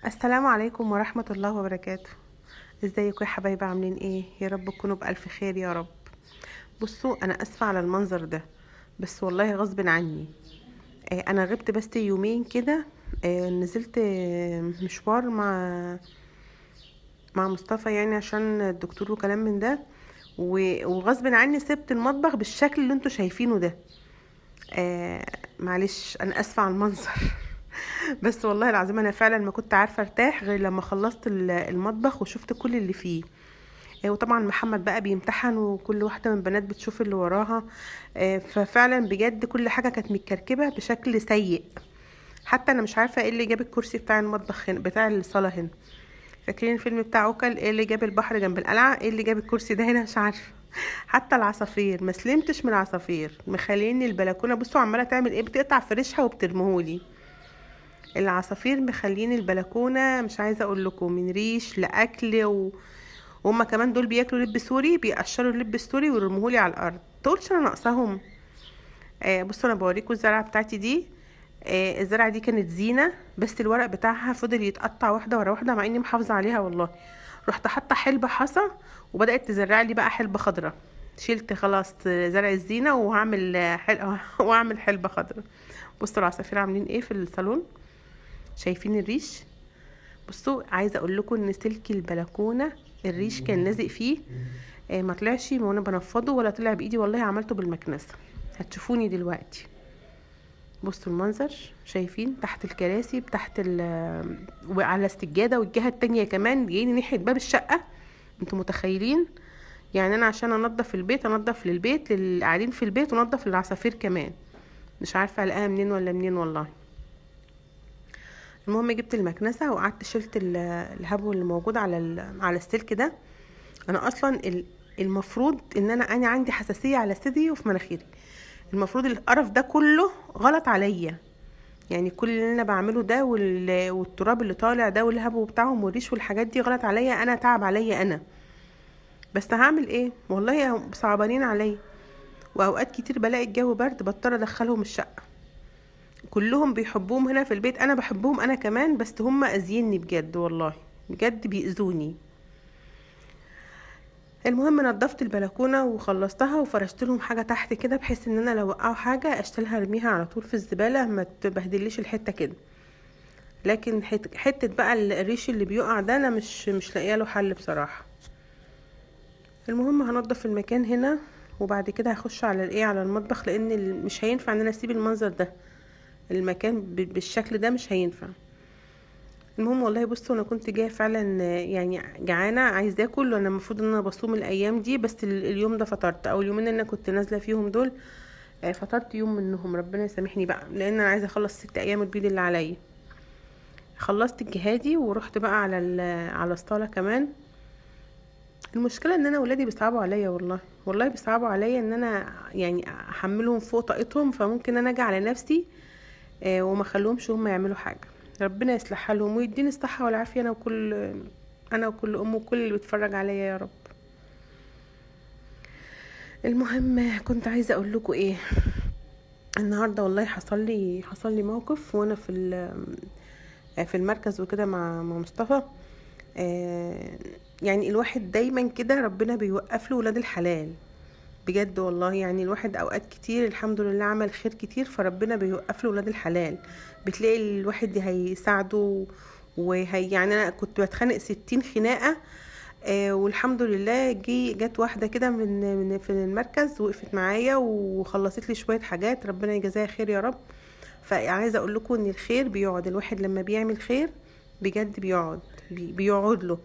السلام عليكم ورحمة الله وبركاته. ازيكم يا حبايبي؟ عاملين ايه؟ يا رب تكونوا بألف خير يا رب. بصوا، انا اسفة على المنظر ده، بس والله غصب عني. انا غبت بس يومين كده. نزلت مشوار مع مصطفى، يعني عشان الدكتور وكلام من ده. وغصب عني سبت المطبخ بالشكل اللي انتوا شايفينه ده. آه معلش، انا اسفة على المنظر. بس والله العظيم انا فعلا ما كنت عارفة ارتاح غير لما خلصت المطبخ وشفت كل اللي فيه. وطبعا محمد بقى بيمتحن، وكل واحدة من البنات بتشوف اللي وراها. ففعلا بجد كل حاجة كانت متكركبة بشكل سيء. حتى انا مش عارفة ايه اللي جاب الكرسي بتاع المطبخ هنا، بتاع الصالة هنا. فاكرين الفيلم بتاع عوكل؟ ايه اللي جاب البحر جنب القلعة؟ ايه اللي جاب الكرسي ده هنا؟ مش عارفة. حتى العصافير ما سلمتش من العصافير، مخليني البلكونة بصوا عمالة تعمل ايه، بتقطع في ريشها وبترمهولي. العصافير مخلين البلكونة مش عايزة اقول لكم، من ريش لاكل وهما كمان دول بياكلوا لب سوري، بيقشروا اللب السوري ويرموهولي على الارض. تقولش انا ناقصاهم؟ بصوا انا بوريكم الزرعه بتاعتي دي. الزرعه دي كانت زينه، بس الورق بتاعها فضل يتقطع واحده ورا واحده، مع اني محافظه عليها والله. رحت حاطه حلبه حصى، وبدات تزرع لي بقى حلبه خضراء. شلت خلاص زرع الزينه، وهعمل واعمل حلبه خضراء. بصوا العصافير عاملين ايه في الصالون، شايفين الريش؟ بصوا، عايزه اقول لكم ان سلك البلكونه الريش كان لازق فيه. ما طلعش وانا بنفضه، ولا طلع بايدي، والله عملته بالمكنسه. هتشوفوني دلوقتي. بصوا المنظر، شايفين تحت الكراسي، تحت وعلى السجاده، والجهه التانية كمان جايين ناحيه باب الشقه. انتوا متخيلين؟ يعني انا عشان انضف البيت، انضف للبيت للي قاعدين في البيت، ونضف للعصافير كمان. مش عارفه الاقيها منين ولا منين والله. المهم جبت المكنسه وقعدت شلت الهبو اللي موجود على السلك ده. انا اصلا المفروض ان انا عندي حساسيه على صدري وفي مناخيري. المفروض القرف ده كله غلط عليا. يعني كل اللي انا بعمله ده والتراب اللي طالع ده والهبو بتاعهم والريش والحاجات دي غلط عليا انا، تعب عليا انا. بس هعمل ايه والله، صعبانين عليا. واوقات كتير بلاقي الجو برد، بضطر ادخلهم الشقه. كلهم بيحبوهم هنا في البيت، انا بحبهم انا كمان، بس هم اذيني بجد والله. بجد بيأذوني. المهم نضفت البلكونه وخلصتها، وفرشت لهم حاجه تحت كده، بحيث ان انا لو وقعوا حاجه اشتلها ارميها على طول في الزباله، ما تبهدليش الحته كده. لكن حته بقى الريش اللي بيقع ده انا مش لاقيه له حل بصراحه. المهم هنضف المكان هنا، وبعد كده هخش على على المطبخ، لان مش هينفع ان انا اسيب المنظر ده. المكان بالشكل ده مش هينفع. المهم والله بصوا، انا كنت جايه فعلا يعني جعانه عايزه اكل، وانا المفروض ان انا بصوم الايام دي، بس اليوم ده فطرت، او اليومين اللي انا كنت نازله فيهم دول. فطرت يوم منهم، ربنا يسامحني بقى، لان انا عايزه اخلص 6 ايام البيض اللي عليا. خلصت الجهادي ورحت بقى على الصاله كمان. المشكله ان انا ولادي بيصعبوا عليا والله. والله بيصعبوا عليا ان انا يعني احملهم فوق طاقتهم، فممكن انا اجي على نفسي وما اخليهمش هم يعملوا حاجه. ربنا يصلح حالهم ويديني الصحه والعافيه، انا وكل ام وكل اللي بيتفرج عليا يا رب. المهم كنت عايزه اقول لكم ايه. النهارده والله حصل لي موقف، وانا في المركز وكده مع مصطفى. يعني الواحد دايما كده ربنا بيوقف له ولاد الحلال. بجد والله، يعني الواحد اوقات كتير الحمد لله عمل خير كتير، فربنا بيوقف له ولاد الحلال. بتلاقي الواحد هيساعده. يعني انا كنت بتخانق 60 خناقة. والحمد لله جت واحدة كده من في المركز، وقفت معايا وخلصت لي شوية حاجات، ربنا يجزاها خير يا رب. فعايزة اقول لكم ان الخير بيقعد، الواحد لما بيعمل خير بجد بيقعد له.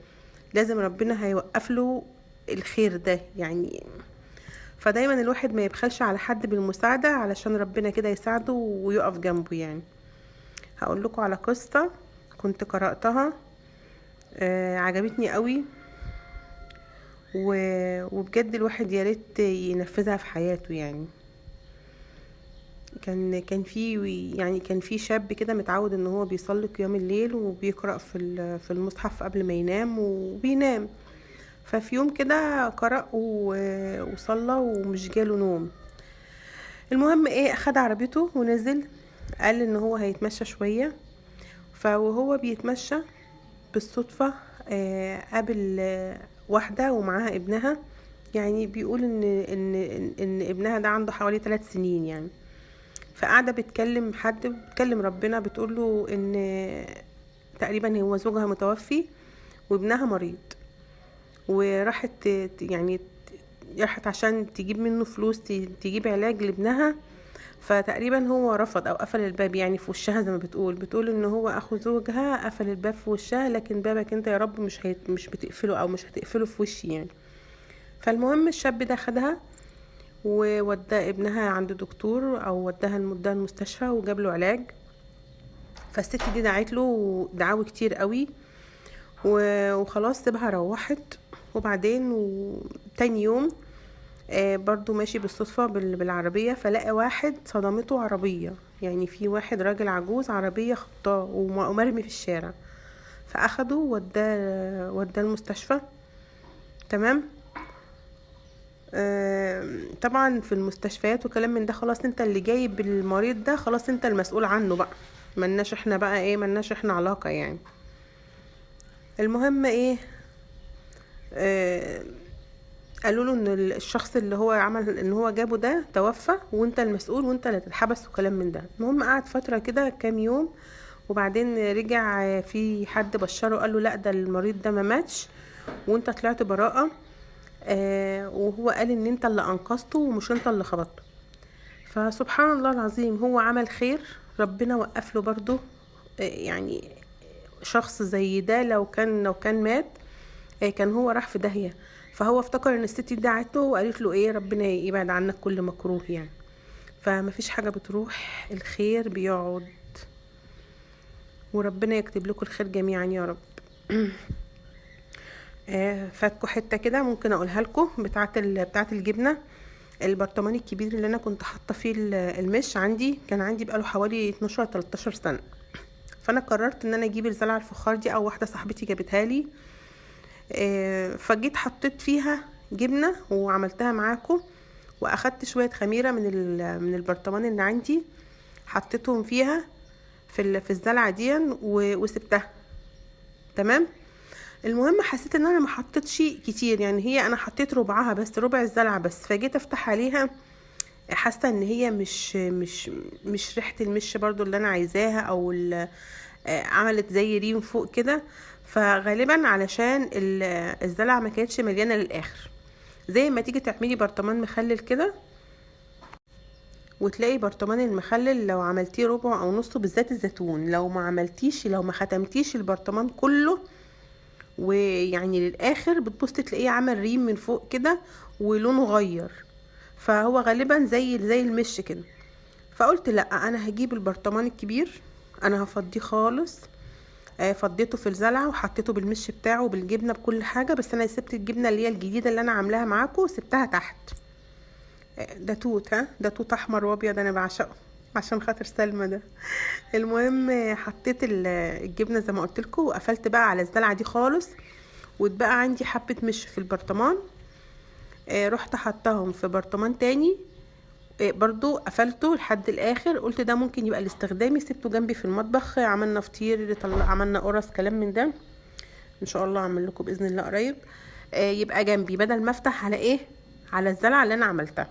لازم ربنا هيوقف له الخير ده يعني. فدايما الواحد ما يبخلش على حد بالمساعدة، علشان ربنا كده يساعده ويقف جنبه يعني. هقول لكم على قصة كنت قرأتها، عجبتني قوي. وبجد الواحد يا ريت ينفذها في حياته يعني. كان في شاب كده متعود ان هو بيصلي قيام الليل، وبيقرأ في المصحف قبل ما ينام وبينام. ففي يوم كده قرأ وصلى ومش جاله نوم. المهم ايه، اخد عربيته ونزل. قال ان هو هيتمشى شوية. فوهو بيتمشى بالصدفة قابل واحدة ومعاها ابنها. يعني بيقول ان ابنها ده عنده حوالي 3 سنين يعني. فقاعدة بتكلم ربنا، بتقوله ان تقريبا هو زوجها متوفي وابنها مريض، وراحت يعني راحت عشان تجيب منه فلوس تجيب علاج لابنها. فتقريبا هو رفض او قفل الباب يعني في وشها، زي ما بتقول ان هو اخو زوجها قفل الباب في وشها، لكن بابك انت يا رب مش بتقفله او مش هتقفله في وشي يعني. فالمهم الشاب ده خدها وودى ابنها عند دكتور او وداها المستشفى وجاب له علاج. فالست دي دعت له دعاوي كتير قوي وخلاص سيبها روحت. وبعدين تاني يوم برضو ماشي بالصدفة بالعربية، فلقى واحد صدمته عربية، يعني في واحد راجل عجوز عربية خبطاه ومرمي في الشارع. فأخده وداه المستشفى. تمام. طبعا في المستشفيات وكلام من ده، خلاص انت اللي جايب المريض ده، خلاص انت المسؤول عنه بقى، ملناش احنا علاقة يعني. المهم ايه، قالوا له ان الشخص اللي هو عمل ان هو جابه ده توفى، وانت المسؤول وانت اللي تتحبس وكلام من ده. المهم قعد فترة كده كام يوم، وبعدين رجع في حد بشره قال له لا ده المريض ده ما ماتش وانت طلعت براءة. وهو قال ان انت اللي انقذته ومش انت اللي خبطته. فسبحان الله العظيم، هو عمل خير، ربنا وقف له برضو. يعني شخص زي ده لو كان مات كان هو راح في داهية. فهو افتكر ان الست دي دعته وقالت له ايه، ربنا يبعد عنك كل مكروه يعني. فمفيش حاجة بتروح، الخير بيقعد، وربنا يكتب لكم الخير جميعا يا رب. فاتكوا حتة كده ممكن اقولها لكم بتاعة الجبنة. البرطمان الكبير اللي انا كنت حاطه فيه المش كان عندي بقاله حوالي 12 13 سنة. فانا قررت ان انا اجيب الزلعة الفخار دي، او واحدة صاحبتي جابتها لي. فجيت حطيت فيها جبنة وعملتها معاكم، واخدت شوية خميرة من البرطمان اللي عندي، حطيتهم فيها في الزلعة دي وسبتها. تمام. المهم حسيت ان انا ما حطيتش كتير، يعني انا حطيت ربعها بس، ربع الزلعة بس. فجيت افتح عليها، حاسه ان هي مش ريحه المش برضو اللي انا عايزاها، او عملت زي ريم فوق كده. فغالبا علشان الزلعه ما كانتش مليانه للاخر. زي ما تيجي تعملي برطمان مخلل كده، وتلاقي برطمان المخلل لو عملتيه ربع او نصه، بالذات الزيتون، لو ما ختمتيش البرطمان كله ويعني للاخر، بتبص تلاقيه عمل ريم من فوق كده ولونه غير. فهو غالبا زي المش كده. فقلت لا، انا هجيب البرطمان الكبير، انا هفضيه خالص. فضيته في الزلعه وحطيته بالمش بتاعه وبالجبنه بكل حاجه. بس انا سبت الجبنه اللي هي الجديده اللي انا عاملاها معاكم، سبتها تحت. ده توت احمر وابيض، انا بعشقه عشان خاطر سلمى ده. المهم حطيت الجبنه زي ما قلت لكم، وقفلت بقى على الزلعه دي خالص. واتبقى عندي حبه مش في البرطمان. رحت حطاهم في برطمان تاني، برضو قفلته لحد الاخر. قلت ده ممكن يبقى لاستخدامي، سبته جنبي في المطبخ. عملنا فطير، عملنا قرص، كلام من ده. ان شاء الله اعمل لكم باذن الله قريب. يبقى جنبي بدل ما افتح على الزلعه اللي انا عملتها.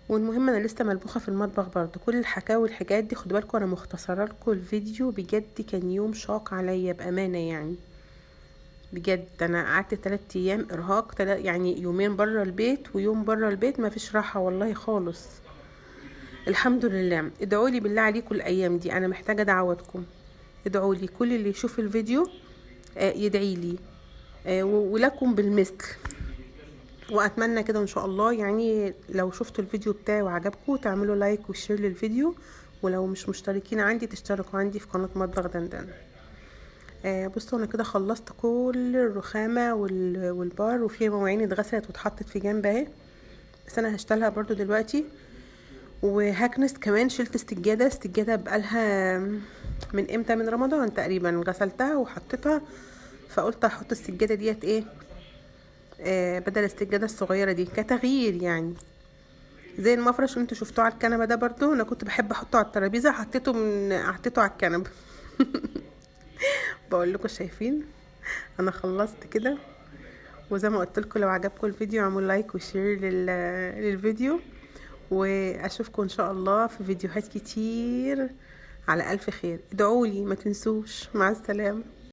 والمهم انا لسه ملبوخه في المطبخ برضو. كل الحكاوي والحكايات دي خدوا بالكم، انا مختصره لكم الفيديو. بجد كان يوم شاق عليا بامانه يعني. بجد انا قعدت 3 ايام ارهاق، يعني يومين بره البيت ويوم بره البيت، ما فيش راحه والله خالص. الحمد لله. ادعوا لي بالله عليكم الايام دي، انا محتاجه دعواتكم. ادعوا لي، كل اللي يشوف الفيديو يدعي لي، ولكم بالمثل. واتمنى كده ان شاء الله، يعني لو شفتوا الفيديو بتاعي وعجبكم تعملوا لايك وشير للفيديو. ولو مش مشتركين عندي تشتركوا عندي في قناه مطبخ دندن. بصوا انا كده خلصت كل الرخامه والبار، وفي مواعين اتغسلت واتحطت في جنب اهي. بس انا هشتغلها برضو دلوقتي. وهكنس كمان، شلت السجاده بقالها من امتى، من رمضان تقريبا، غسلتها وحطيتها. فقلت احط السجاده ديت بدل السجاده الصغيره دي كتغيير يعني. زي المفرش اللي انتوا شفتوه على الكنبه ده، برضو انا كنت بحب احطه على الترابيزه، حطيته على الكنبه. بقول لكم شايفين انا خلصت كده. وزي ما قلت لكم، لو عجبكم الفيديو اعملوا لايك وشير للفيديو، واشوفكم ان شاء الله في فيديوهات كتير. على الف خير، ادعوا لي ما تنسوش. مع السلامة.